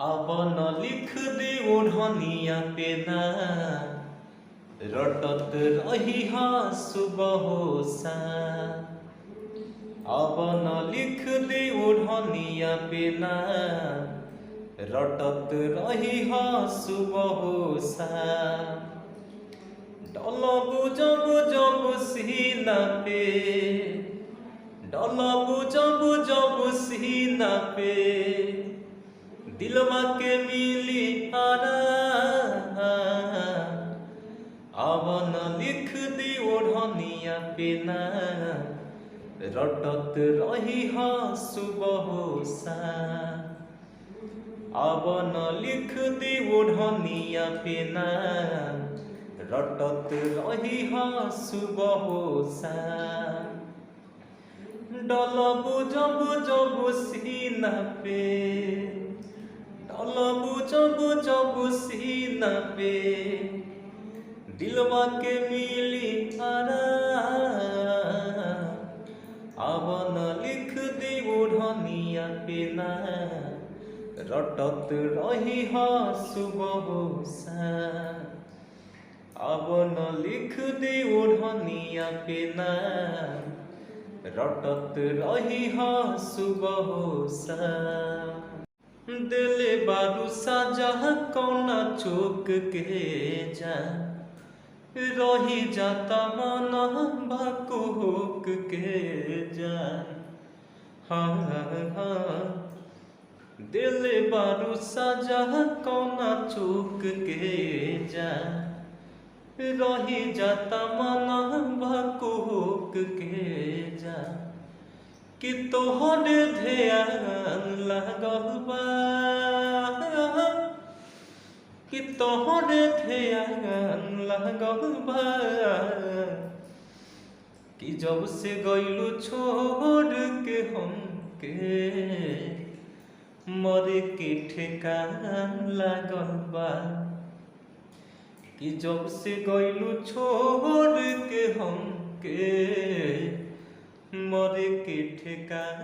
अब न लिख दे ओढ़निया पे ना रटत रही सुबह सा। अब न लिख दे ओढ़निया पे ना रटत रही सुबह सा। डलब जब जब सीना पे डलब जब जब सीना पे दिलवा के मिली आराम। अब न लिख दी ओढ़निया पे ना रटत रही सुबह सा। अब न लिख दी ओढ़निया पे ना रटत रही सुबह सा। डलब जब जब सीना पे डलब जब जब सीना पे दिलवा के मिली आराम। अब न लिख दे ओढ़निया पे ना रटत रही सुबह सा। अब न लिख दे ओढ़निया पे ना रटत रही सुबह सा। दिले बारू साजा कौना चौक के जा रही जाता मन भकुक के जा। हाँ दिले बारू साजा कौना चौक के जा रही जाता मन भकुक के जा। कि तोहर ध्यान लागल बा कि तोहर ध्यान लागल बा कि जब से गइलू छोड़ के हमके मरे के ठेकान लागल बा। कि जब से गइलू छोड़ के हमके मरे के ठेकान